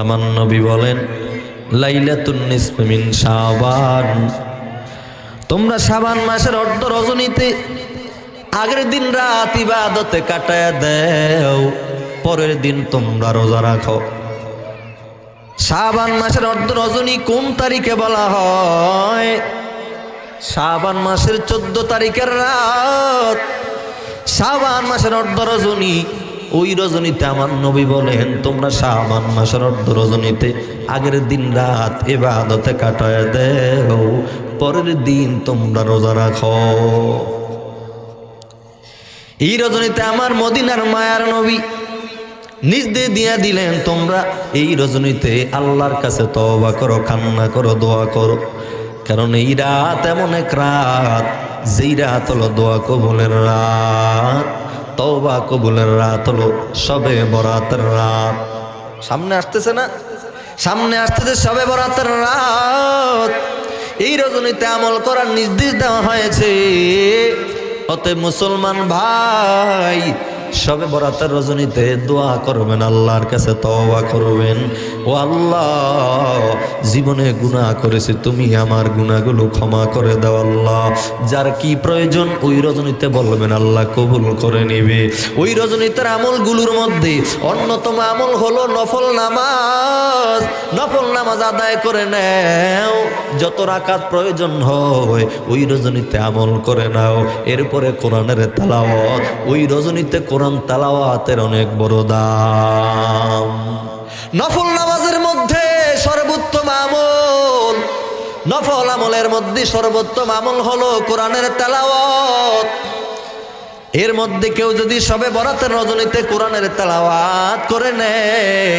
আমার নবী বলেন লাইলাতুন নিসফি মিন শাবান, তোমরা শাবান মাসের অর্ধ রজনীতে আগের দিন রাত ইবাদতে কাটায় দেও, পরের দিন তোমরা রোজা রাখো। শাবান মাসের অর্ধ রজনী কোন তারিখে বলা হয়? শাবান মাসের 14 তারিখের রাত শাবান মাসের অর্ধ রজনী। ওই রজনীতে আমার নবী বলেন তোমরা শাবান মাসের অর্ধ রজনীতে আগের দিন রাত ইবাদতে কাটায় দেও, পরের দিন তোমরা রোজা রাখো। এই রজনীতে আমার মদিনার মায়ার নবী নিজ দিয়ে দিলেন তোমরা এই রজনীতে আল্লাহর কাছে তওবা করো, কান্না করো, দোয়া করো। কারণ এই রাত এমন এক রাত, যেই রাত হলো দোয়া কবুলের রাত, তওবা কবুলের রাত হলো শবে বরাতের রাত। সামনে আসতেছে না, সামনে আসতেছে শবে বরাতের রাত। এই রজনীতে আমল করার নির্দেশ দেওয়া হয়েছে। অতএব মুসলমান ভাই, শবে বরাতের রজনীতে দোয়া করবেন, আল্লাহর কাছে তওবা করবেন। ও আল্লাহ, জীবনে গুনাহ করেছি, তুমি আমার গুনাহগুলো ক্ষমা করে দাও আল্লাহ। যার কি প্রয়োজন ওই রজনীতে বলবেন, আল্লাহ কবুল করে নেবে। ওই রজনীতের আমলগুলোর মধ্যে অন্যতম আমল হলো নফল নামাজ। নফল নামাজ আদায় করে নাও, যত রাকাত প্রয়োজন হয় ওই রজনীতে আমল করে নাও। এরপরে কোরআনের তেলাওয়াত, ওই রজনীতে কোরআন তেলাওয়াতের অনেক বড় দাম। নফল নামাজের মধ্যে সর্বোত্তম আমল, নফল আমলের মধ্যে সর্বোত্তম আমল হলো কোরআনের তেলাওয়াত। এর মধ্যে কেউ যদি শবে বরাতের রজনীতে কোরআনের তেলাওয়াত করে নেয়,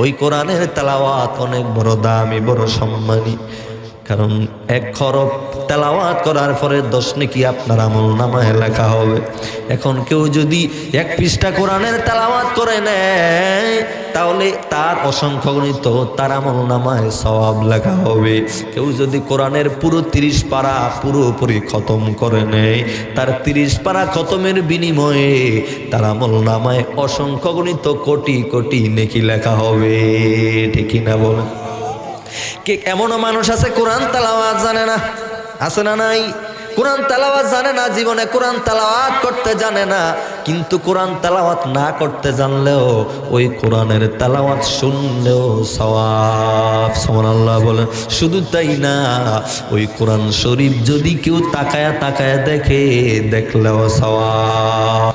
ওই কোরআনের তেলাওয়াত অনেক বড় দামি, বড় সম্মানী। কারণ 1 হরফ তেলাওয়াত করার পরে 10 নেকি আপনার আমল নামায় লেখা হবে। এখন কেউ যদি 1 পৃষ্ঠা কোরআনের তেলাওয়াত করে নেয়, তাহলে তার অসংখ্য গণিত তার আমল নামায় সওয়াব লেখা হবে। কেউ যদি কোরআনের পুরো 30 পারা পুরোপুরি খতম করে নেয়, তার 30 পারা খতমের বিনিময়ে তার আমল নামায় অসংখ্য গণিত কোটি কোটি নেকি লেখা হবে। ঠিক না বলেন? কে এমনও মানুষ আছে কোরআন তেলাওয়াত জানে না? আছে না নাই? কোরআন তেলাওয়াত জানে না, জীবনে কোরআন তেলাওয়াত করতে জানে না। কিন্তু কোরআন তেলাওয়াত না করতে জানলেও ওই কোরআনের তেলাওয়াত শুনলেও সওয়াব। সুবহানাল্লাহ বলেন। শুধু তাই না, ওই কোরআন শরীফ যদি কেউ তাকায়া তাকায়া দেখে, দেখলেও সওয়াব।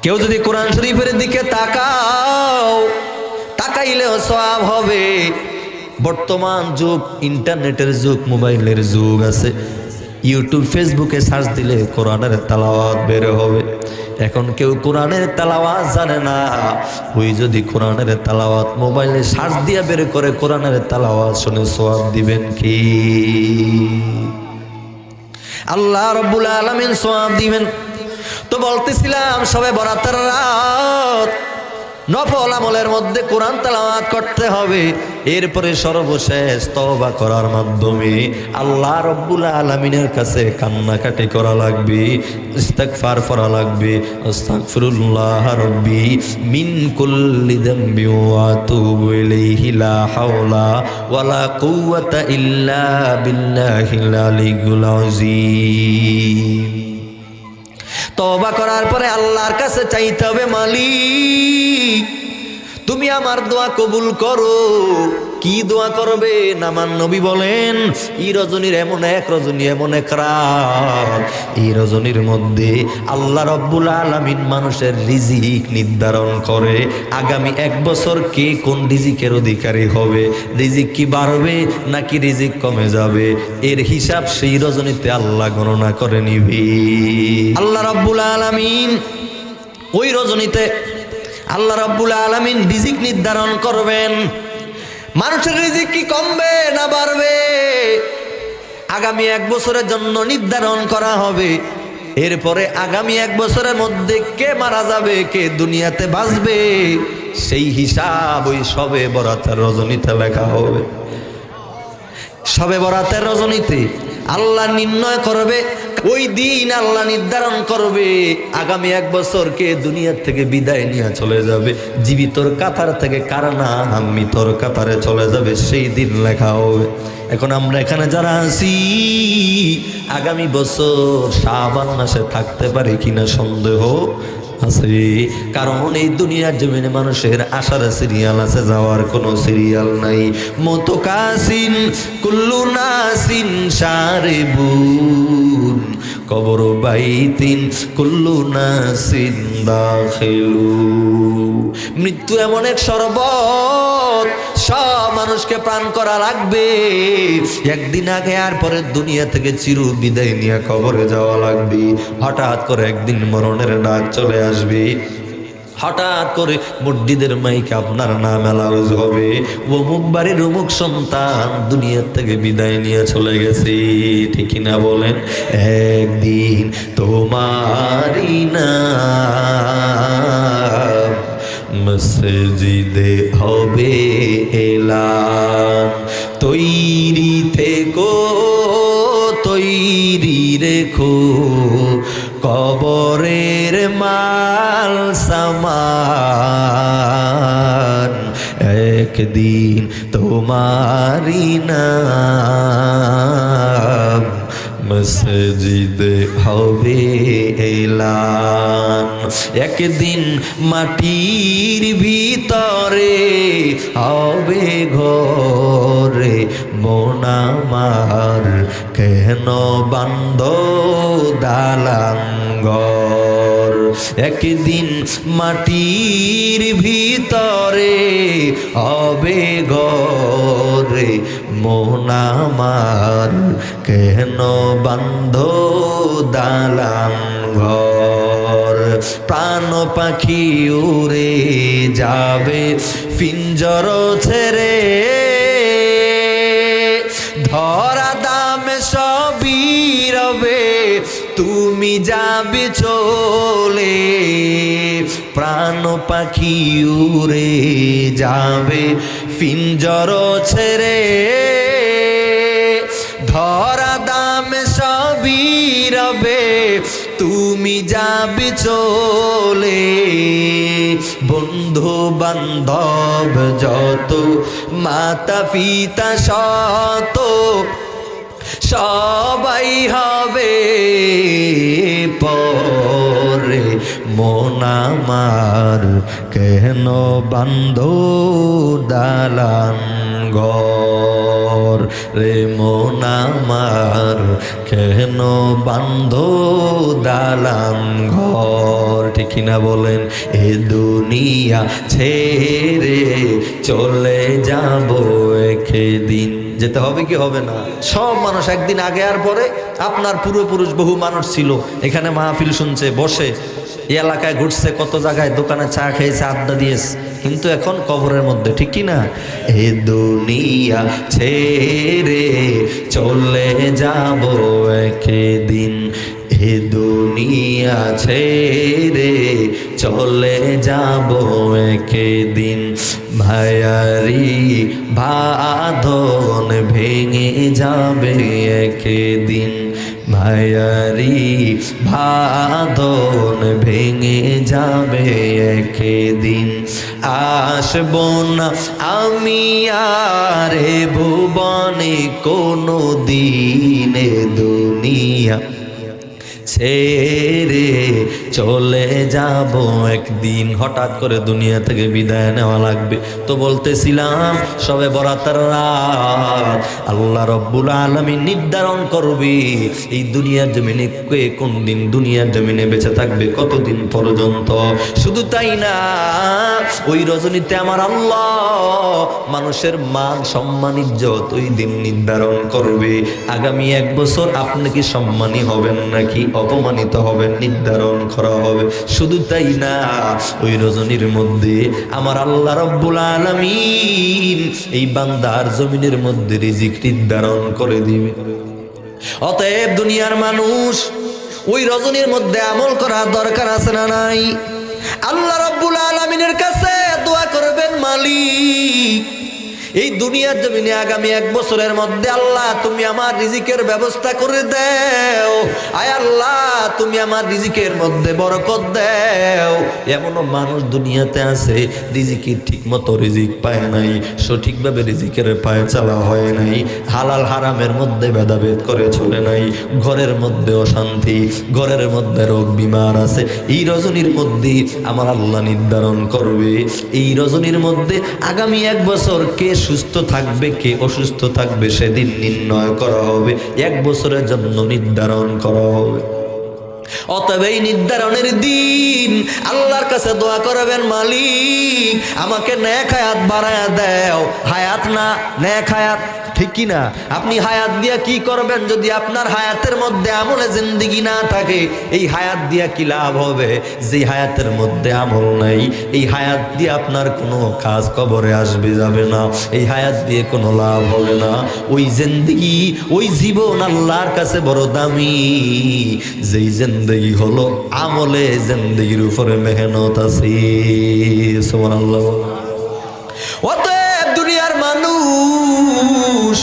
কেউ যদি কোরআন শরীফের দিকে তাকাও, তাকাইলেও সওয়াব হবে। বর্তমান যুগ ইন্টারনেটের যুগ, মোবাইলের যুগ আছে। ইউটিউব ফেসবুকে সার্চ দিলে কোরআনের তেলাওয়াত বের হবে। এখন কেউ কোরআনের তেলাওয়াত জানে না, ওই যদি কোরআনের তেলাওয়াত মোবাইলে সার্চ দিয়ে বের করে কোরআনের তেলাওয়াত শুনে সওয়াব দিবেন কি? আল্লাহ রাব্বুল আলামিন সওয়াব দিবেন। তো বলতেছিলাম শবে বরাতের রাত, নফল আমলের মধ্যে কোরআন তেলাওয়াত করতে হবে। এরপরে সর্বশেষ তওবা করার মাধ্যমে আল্লাহ রাব্বুল আলামিনের কাছে কান্নাকাটি করা লাগবে, ইস্তিগফার করা লাগবে। আস্তাগফিরুল্লাহ রাব্বি মিন কুল্লি যামবি ওয়া আতুবু ইলাইহি লা হাওলা ওয়ালা কুওয়াতা ইল্লা বিল্লাহিল আলিয়্যিল আযীম। তওবা করার পরে আল্লাহর কাছে চাইতে হবে, মালিক তুমি আমার দোয়া কবুল করো। কি দোয়া করবে? আমার নবী বলেন এই রজনীর এমন এক রজনী, এমন এক রাত, এই রজনীর মধ্যে আল্লাহ রাব্বুল আলামিন মানুষের রিজিক নির্ধারণ করে। আগামী 1 বছর কে কোন রিজিকের অধিকারী হবে, রিজিক কি বাড়বে নাকি রিজিক কমে যাবে, এর হিসাব সেই রজনীতে আল্লাহ গণনা করে নিবে। আল্লাহ রাব্বুল আলামিন ওই রজনীতে আল্লাহ রাব্বুল আলামিন রিজিক নির্ধারণ করবেন। মানুষের রিজিক কি কমবে না বাড়বে, আগামী 1 বছরের জন্য নির্ধারণ করা হবে। এরপরে আগামী 1 বছরের মধ্যে কে মারা যাবে, কে দুনিয়াতে বাঁচবে, সেই হিসাব ওই শবে বরাতের রজনীতে লেখা হবে। শবে বরাতের রজনীতে আল্লাহ নির্ণয় করবে ওই দিন আল্লাহ নির্ধারণ করবে আগামী 1 বছর কে দুনিয়ার থেকে বিদায় নিয়ে চলে যাবে, জীবিতর কাতার থেকে কার নাম মৃতর কাতারে চলে যাবে, সেই দিন লেখা হবে। এখন আমরা এখানে যারা আছি আগামী বছর শাবান মাসে থাকতে পারি কিনা সন্দেহ আছে। কারণ এই দুনিয়ার জমিনে মানুষের আসার সিরিয়াল আছে, যাওয়ার কোনো সিরিয়াল নাই। মতকাসিন কুল্লু নাসিন সারিবুন কবর বাইতিন কুল্লু নাসিন দাখিলু। মৃত্যু এমন এক শরবত, সব মানুষকে পান করা লাগবে। একদিন আগে আর পরে দুনিয়া থেকে চির বিদায় নিয়ে কবরে যাওয়া লাগবে। হঠাৎ করে একদিন মরণের ডাক চলে আসবে, হঠাৎ করে মসজিদের মাইকে আপনার নাম অ্যালাউজ হবে, অমুক বাড়ির অমুক সন্তান দুনিয়ার থেকে বিদায় নিয়ে চলে গেছে। ঠিক না বলেন? একদিন তোমারই নাম মসজিদে হবে এলান। তৈরি থেকো, তৈরি রেখো কবরের মাল সামান। একদিন তোমারই নাম মসজিদে হবে এলান। একদিন মাটির ভিতরে হবে ঘরে মন আমার, কেন বান্ধ দালান ঘর। একদিন মাটির ভিতরে হবে ঘরে মন আমার, কেন বান্ধ দালান ঘর। প্রাণ পাখি উড়ে যাবে পিঞ্জর ছেড়ে, ধরা দামে সবই রবে তুমি যাবে চলে। প্রাণ পাখি উড়ে যাবে পিঞ্জর ছেড়ে, ধরা দামে সবই রবে তুমি যাবে চলে। বন্ধু বান্ধব যত, মাতা পিতা শত, সবাই হবে পরে মন আমার, কেন বান্ধ দালান ঘর রে মন আমার, কেন বান্ধ দালান ঘর। ঠিক না বলেন? এ দুনিয়া ছেড়ে চলে যাব একদিন। যেতে হবে কি হবে না? সব মানুষ একদিন আগে আর পরে। আপনার পূর্বপুরুষ বহু মানুষ ছিল এখানে মাহফিল শুনছে, বসে এই এলাকায় ঘুরছে, কত জায়গায় দোকানে চা খেয়েছে, আড্ডা দিয়েছে, কিন্তু এখন কবরের মধ্যে। ঠিক কি না? এ দুনিয়া ছেড়ে চলে যাব একদিন, এ দুনিয়া ছেড়ে চলে যাব একদিন। ভায়ারি বাঁধন ভেঙে যাবে একদিন, ভায়ারি বাঁধন ভেঙে যাবে একদিন। আসব না আমি আর ভুবনে কোনো দিনে, দুনিয়া ছেড়ে চলে যাব একদিন। হঠাৎ করে দুনিয়া থেকে বিদায় নেওয়া লাগবে। তো বলতেছিলাম সবে বরাতের রাত আল্লাহ রব্বুল আলামিন নির্ধারণ করবে এই দুনিয়ার জমিনে কে কোন দিন দুনিয়ার জমিনে বেঁচে থাকবে, কতদিন পর্যন্ত। শুধু তাই না, ওই রজনীতে আমার আল্লাহ মানুষের মান সম্মান ইজ্জত ওই দিন নির্ধারণ করবে। আগামী 1 বছর আপনি কি সম্মানী হবেন নাকি অপমানিত হবেন নির্ধারণ করা হবে। শুধু তাই না, ওই রজনীর মধ্যে আমার আল্লাহ রব্বুল আলামিন এই বান্দার জমিনের মধ্যে রিজিক নির্ধারণ করে দিবে। অতএব দুনিয়ার মানুষ ওই রজনীর মধ্যে আমল করা দরকার আছে না নাই? আল্লাহ রব্বুল আলামিনের কাছে দোয়া করবেন, মালিক এই দুনিয়ার জমিনে আগামী 1 বছরের মধ্যে আল্লাহ তুমি আমার রিজিকের ব্যবস্থা করে দাও, আয় আল্লাহ তুমি আমার রিজিকের মধ্যে বরকত দাও। এমনও মানুষ দুনিয়াতে আছে রিজিকের ঠিক মতো রিজিক পায় নাই, সঠিকভাবে রিজিকের পায়ে চালা হয় নাই, হালাল হারামের মধ্যে ভেদাভেদ করে চলে নাই, ঘরের মধ্যে অশান্তি, ঘরের মধ্যে রোগ বিমার আছে। এই রজনীর মধ্যে আমার আল্লাহ নির্ধারণ করবে, এই রজনীর মধ্যে আগামী 1 বছর কে সুস্থ থাকবে কে অসুস্থ থাকবে সেদিন নির্ণয় করা হবে, 1 বছরের জন্য নির্ধারণ করা হবে। অতএব এই নির্ধারণের দিন আল্লাহর কাছে দোয়া করবেন, মালিক আমাকে নেক হায়াত বাড়ায়া দাও, হায়াত না নেক হায়াত, ঠিক কি না? আপনি হায়াত দিয়া কি করবেন যদি আপনার হায়াতের মধ্যে আমলে জিন্দেগি না থাকে? এই হায়াত দিয়া কি লাভ হবে যে হায়াতের মধ্যে আমল নাই? এই হায়াত দিয়ে আপনার কোনো কাজ কবরে আসবে যাবে না, এই হায়াত দিয়ে কোনো লাভ হবে না। ওই জিন্দেগি ওই জীবন আল্লাহর কাছে বড় দামি, যেই জিন্দেগি হলো আমলে জিন্দেগির উপরে মেহনত আছে। সুবহানাল্লাহ। অতএব দুনিয়ার মানুষ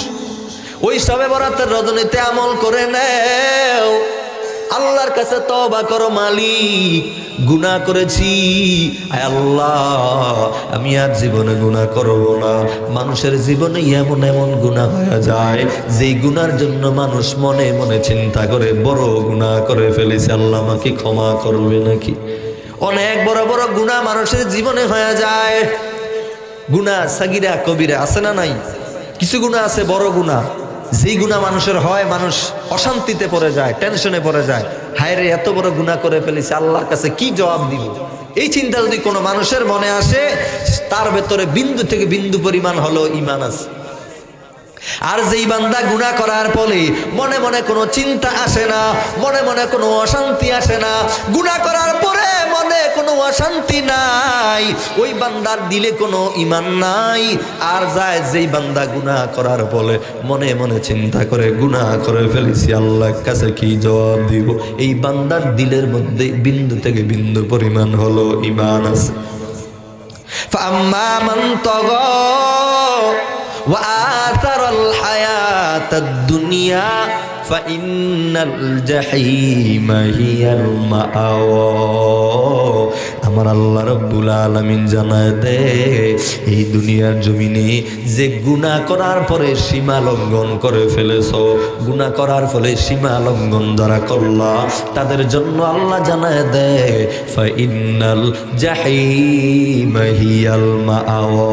ওই শবে বরাতের রজনীতে আমল করে নেও, আল্লাহর কাছে তওবা করো, মালিক গুনাহ করেছি, আয় আল্লাহ আমি আর জীবনে গুনাহ করব না। মানুষের জীবনে এমন এমন গুনাহ হয়ে যায় যেই গুনার জন্য মানুষ মনে মনে চিন্তা করে বড় গুনাহ করে ফেলেছে, আল্লাহ আমাকে ক্ষমা করবে নাকি? অনেক বড় বড় গুনাহ মানুষের জীবনে হয়ে যায়। গুনাহ সাগিরা কবিরা আছে না নাই? কিছু গুনাহ আছে বড় গুনাহ, যেই গুনাহ মানুষের হয় মানুষ অশান্তিতে পড়ে যায়, টেনশনে পড়ে যায়, হায় রে এত বড় গুনাহ করে ফেলেছে, আল্লাহর কাছে কি জবাব দিব? এই চিন্তা যদি কোনো মানুষের মনে আসে, তার ভেতরে বিন্দু থেকে বিন্দু পরিমাণ হলো ঈমান আছে। আর যেই বান্দা গুনাহ করার ফলে মনে মনে কোনো চিন্তা আসে না, মনে মনে কোনো অশান্তি আসে না, গুনাহ করার পরে মনে কোনো অশান্তি নাই, ওই বান্দার দিলে কোনো ঈমান নাই। আর যায় যেই বান্দা গুনাহ করার ফলে মনে মনে চিন্তা করে গুনাহ করে ফেলেছি, আল্লাহর কাছে কি জবাব দিব? এই বান্দার দিলের মধ্যে বিন্দু থেকে বিন্দু পরিমাণ হলো ঈমান আছে। ফাম্মা মান তাগা وآثر الحياة الدنيا فإن الجحيم هي المأوى। আমার আল্লাহ রাব্বুল আলামিন জানায় দে, এই দুনিয়ার জমিনে যে গুনাহ করার পরে সীমা লঙ্ঘন করে ফেলেছো, গুনাহ করার ফলে সীমা লঙ্ঘন যারা করলা, তাদের জন্য আল্লাহ জানায় দে ফাইন্নাল জাহিম হিয়াল মাআওয়া,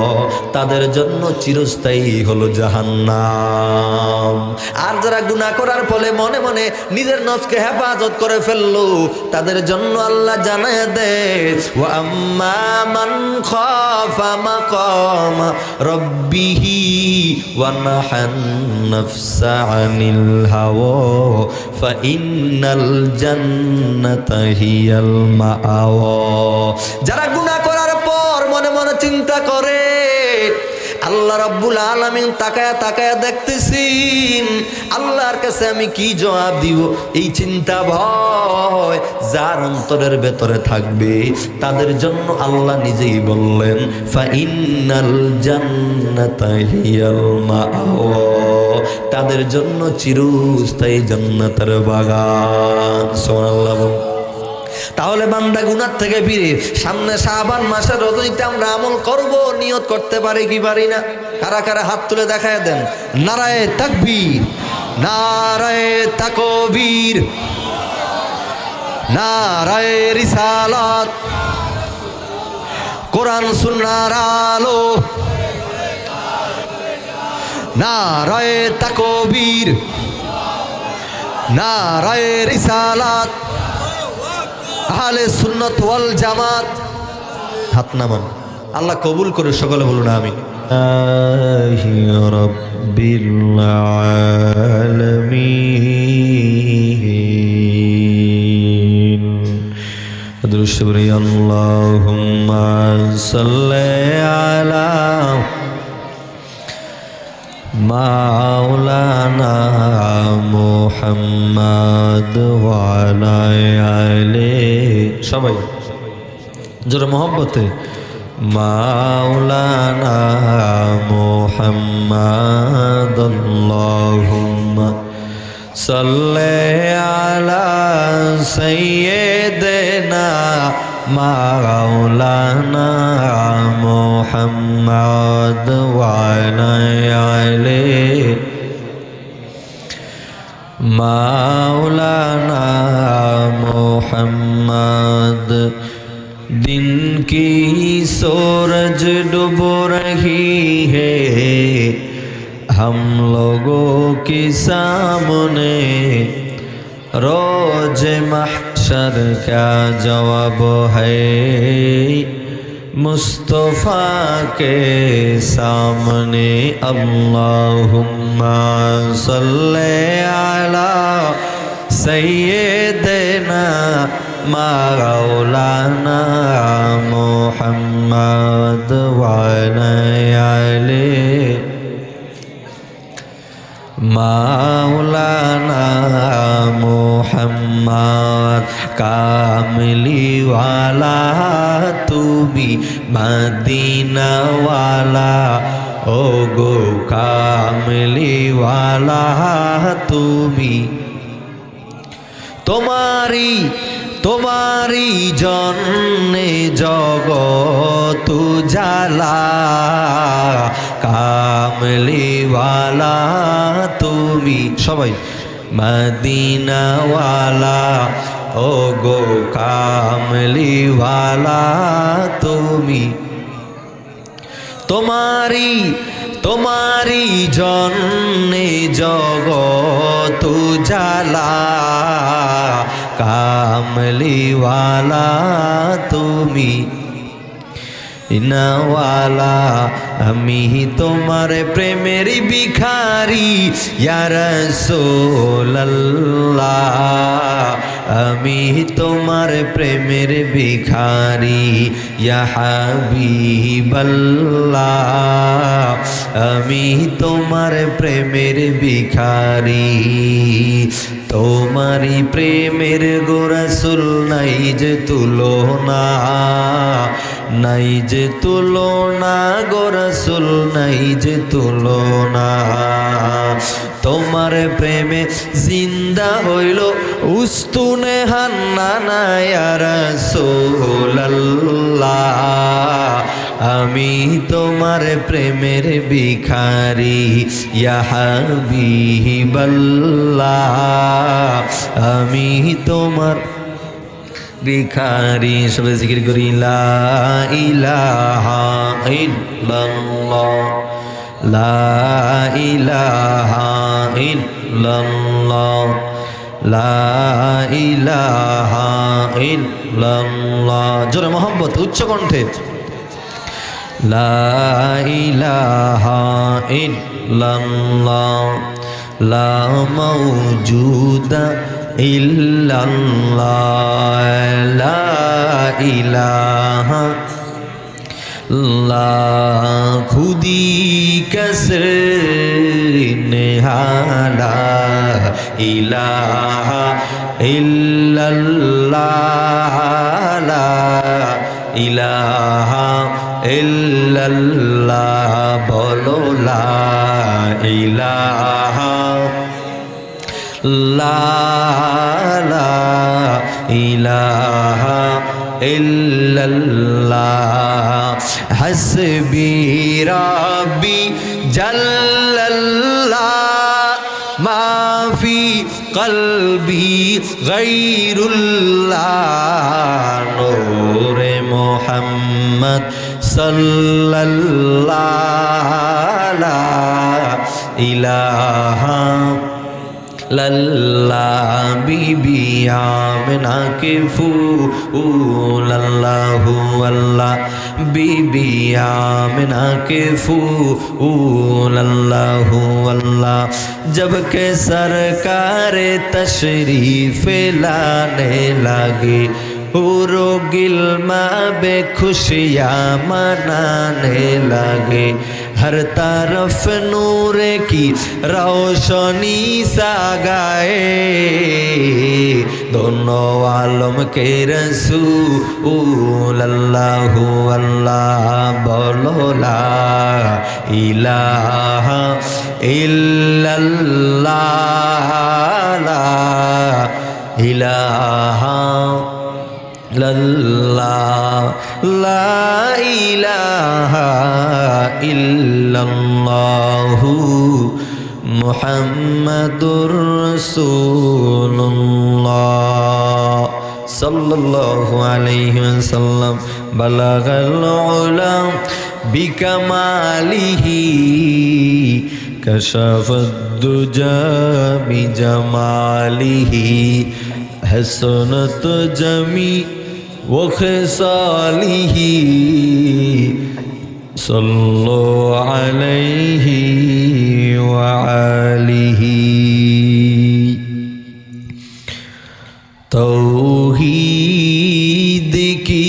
তাদের জন্য চিরস্থায়ী হলো জাহান্নাম। আর যারা গুনাহ করার ফলে মনে মনে নিজের নফসকে হেফাজত করে ফেললো, তাদের জন্য আল্লাহ জানায় দে ওয়া আম্মা মান খাফা মাকাম রাব্বিহি ওয়া নাহান নাফসা আনিল হাওয়া ফাইন্নাল জান্নাতা হিয়াল মাআওয়া। যারা গুনাহ করার পর মনে মনে চিন্তা করে, আল্লাহ রাব্বুল আলামিন তাকায়া তাকায়া দেখতেছেন, আল্লাহর কাছে আমি কি জবাব দিব? এই চিন্তা ভয় যার অন্তরের ভেতরে থাকবে, তাদের জন্য আল্লাহ নিজেই বললেন ফাইন্নাল জান্নাতা হিয়াল মাআওয়া, তাদের জন্য চিরস্থায়ী জান্নাতের বাগান। সুবহানাল্লাহ। তাহলে বান্দা গুনাহ থেকে ফিরে সামনে শাবান মাসের রজনীতে আমরা আমল করব, নিয়ত করতে পারি কি পারি না? কারা কারা হাত তুলে দেখায় দেন। নারায়ে তাকবীর, নারায়ে তাকবীর, নারায়ে রিসালাত, কোরআন সুন্নাহর আলো, নারায়ে তাকবীর, নারায়ে রিসালাত, আহলে সুন্নাত ওয়াল জামাত। হাত নামান, আল্লাহ কবুল করে সকলে বলুন আমিন। রাব্বিল আলামিন। দুরূদ আল্লাহুম্মা সাল্লি আলা মাওলানা মুহাম্মদ ওয়া আলা আলিহি, সবাই জোরে মোহব্বতে, মাওলানা محمد اللهم صل على سيدنا مولانا محمد وعلى آله مولانا محمد दिन की सूरज डूब रही है हम लोगों के सामने रोज महशर क्या जवाब है मुस्तफ़ा के सामने अल्लाहुम्मा सल्ले अला सय्यिदना मौलाना मुहम्मद वअला आले मौलाना मुहम्मद कामली वाला तू भी मदीना वाला ओ गो कामली वाला तू भी তোমারি জন্যে জগৎ জালা কামলিওয়ালা তুমি সবাই মদিনাওয়ালা ও গো কামলিওয়ালা তুমি তোমারি জন্যে জগৎ জালা কামলিওয়ালা তুমি ইনাওয়ালা আমি তোমার প্রেমের ভিখারি ইয়া রাসূলুল্লাহ আমি তোমার প্রেমের ভিখারি ইয়া হাবিবাল্লাহ আমি তোমার প্রেমের ভিখারি তোমারি প্রেমের গো রাসূল নাই যে তুলনা নাই যে তুলনা গো রাসূল নাই যে তুলনা তোমার প্রেমে জিন্দা হইল উস্তুনে হান্নানা ইয়া রাসূলুল্লাহ আমি তোমার প্রেমের ভিখারি ইয়া হাবিবাল্লাহ আমি তোমার ভিখারি সবাই জিকির করি লা ইলাহা ইল্লাল্লাহ লা ইলাহা ইল্লাল্লাহ লা ইলাহা ইল্লাল্লাহ জোরে মোহাম্মত উচ্চ কণ্ঠে লা ইলাহা ইল্লাল্লাহ লা মাওজুদা ইল্লাল্লাহ লা ইলাহা লা খুদি কসর নেহালা ইলাহা ইল্লাল্লাহ লা ইলাহা ইল্লাল্লাহ বলো লা ইলাহা লা ইলাহা ইল্লাল্লাহ হাসবি রাব্বি জাল্লাল্লাহ মা ফি কলবি গায়রুল্লাহ নূরে মুহাম্মদ সাল্লাল্লাহ লা ইলাহা লাল্লাহ বিবি আমিনা কে ফুল আল্লাহু আল্লাহ বিবি আমিনা কে ফুল আল্লাহু আল্লাহ जब के सरकार तशरीफ लाने लगे पूरो गिलमा बे खुशियाँ मनाने लगे हर तरफ नूर की रोशनी सा गाए दोनों आलम के रसूल अल्लाह अल्लाह बोलो ला इलाहा इल्लल्लाह ला इलाहा इल्लल्लाह ला इलाहा इल्लल्लाह मुहम्मदुर रसूलुल्लाह सल्लल्लाहु अलैहि वसल्लम बलगल उला बिकमालिही कशफद दुजा बिजमालिही हसनत जमी व खिसालिही सल्लु अलैहि व आलिही तौहीद की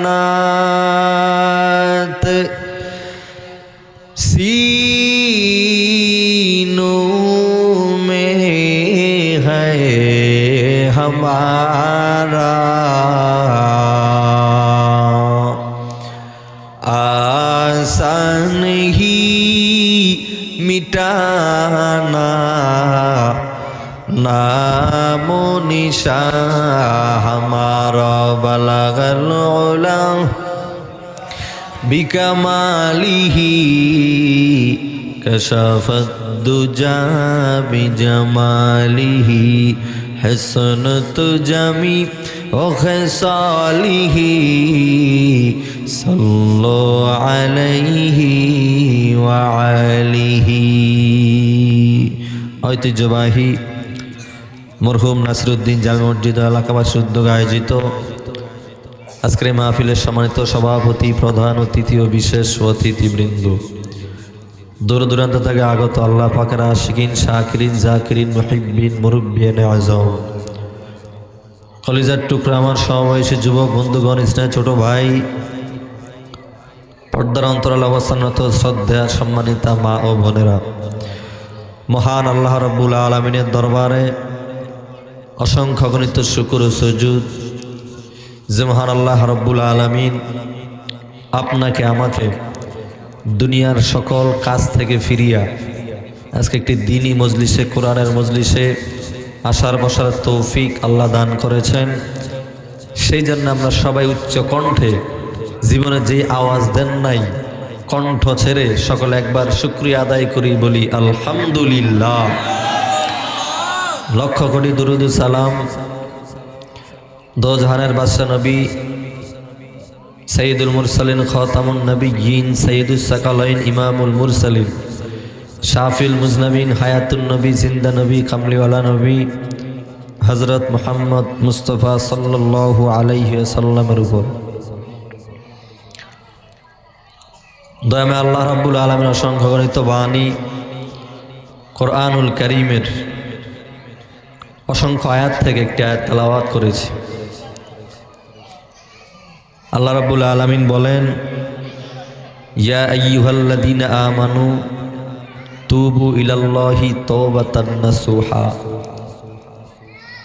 अमानत सीनों में है हमारा आसान ही मिटाना नामो निशान हमारा बलगल उला बिकमालिही कशफत दुजा बिजमालिही हसनत जमी व खिसालिही सल्लु अलैहि व आलिही ঐতিহ্যবাহী মরহুম নাসিরউদ্দিন জামে মসজিদ এলাকাবাসীর উদ্যোগে আয়োজিত আজকের মাহফিলের সম্মানিত সভাপতি প্রধান অতিথি ও বিশেষ অতিথিবৃন্দ দূর দূরান্ত থেকে আগত আল্লাহ পাকের আশিকিন শাকিরিন জাকিরিন মুহিব্বিন মুরব্বিয়ানে আযম কলিজার টুকরা আমার সমবয়সী যুবক বন্ধুগণ স্নেহ ছোট ভাই পর্দার অন্তরাল অবস্থানরত শ্রদ্ধা সম্মানিতা মা ও বোনেরা মহান আল্লাহ রাব্বুল আলামিনের দরবারে অসংখ্য গণিত শুকর ও সুজুদ যে মহান আল্লাহ রাব্বুল আলামিন আপনাকে আমাকে দুনিয়ার সকল কাজ থেকে ফিরিয়া আজকে একটি দ্বীনি মজলিসে কোরআনের মজলিসে আসার বসার তৌফিক আল্লাহ দান করেছেন সেই জন্য আমরা সবাই উচ্চ কণ্ঠে জীবনে যে আওয়াজ দেন নাই কণ্ঠ ছেড়ে সকলে একবার শুকরিয়া আদায় করি বলি আলহামদুলিল্লাহ লক্ষ কোটি দুরুদ ও সালাম দো জাহানের বাদশাহ নবী সৈয়দুল মুরসালিন খাতামুন নবিয়্যিন সৈয়দুস সাকালাইন ইমামুল মুরসালিন শাফিল মুজনবিন হায়াতুন নবী জিন্দা নবী কামলিওয়ালা নবী হযরত মুহাম্মদ মুস্তাফা সাল্লাল্লাহু আলাইহি ওয়াসাল্লামের উপর দয়াময় আল্লাহ রাব্বুল আলামিন অসংখ্য গণিত বাণী কোরআনুল কারীমের অসংখ্য আয়াত থেকে একটি আয়াত তেলাওয়াত করেছি আল্লাহ রাব্বুল আলামিন বলেন ইয়া আইয়ুহাল্লাযীনা আমানু তুবু ইলাল্লাহি তাওবাতান নাসুহা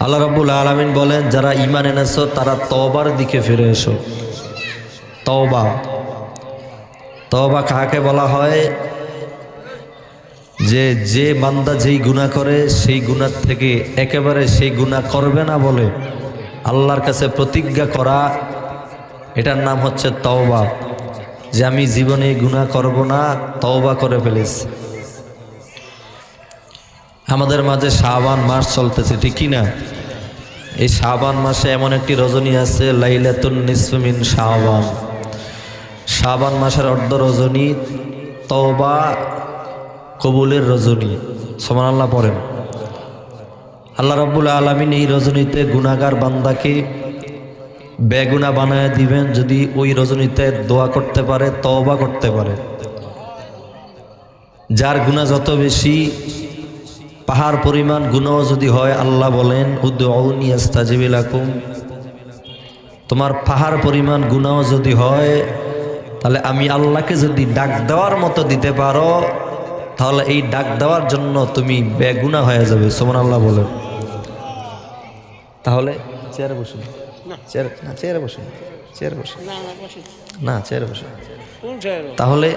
আল্লাহ রাব্বুল আলামিন বলেন যারা ঈমান এনেছো তারা তওবার দিকে ফিরে এসো তওবা তওবা কাকে বলা হয় যে বান্দা যেই গুনাহ করে সেই গুনাহ থেকে একেবারে সেই গুনাহ করবে না বলে আল্লাহর কাছে প্রতিজ্ঞা করা এটার নাম হচ্ছে তওবা যে আমি জীবনে গুনাহ করব না তওবা করে ফেলেছি আমাদের মাঝে শাবান মাস চলতেছে ঠিক কি না এই শাবান মাসে এমন একটি রজনী আছে লাইলাতুন নিসফ মিন শাবান শাবান মাসের অর্ধ রজনী তওবা কবুলের রজনী সুবহানাল্লাহ পড়েন আল্লাহ রাব্বুল আলামিন এই রজনীতে গুনাহগার বান্দাকে বেগুনা বানায় দিবেন যদি ওই রজনীতে দোয়া করতে পারে তওবা করতে পারে যার গুনাহ যত বেশি পাহাড় পরিমাণ গুনাহ যদি হয় আল্লাহ বলেন উদউনি আস্তাজিব লাকুম তোমার পাহাড় পরিমাণ গুনাহ যদি হয় তাহলে আমি আল্লাহকে যদি ডাক দেওয়ার মতো দিতে পারো, তাহলে এই ডাক দেওয়ার জন্য তুমি বেগুনাহ হয়ে যাবে। সুবহানাল্লাহ বলেন। তাহলে চেয়ারে বসুন, চেয়ারে বসুন, চেয়ারে বসুন, না চেয়ারে বসুন। তাহলে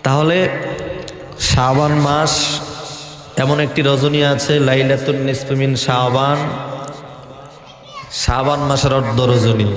তাহলে শাবান মাস এমন একটি রজনী আছে, লাইলাতুন নিসফি মিন শাবান। শাবান মাসের অর্ধ রজনী,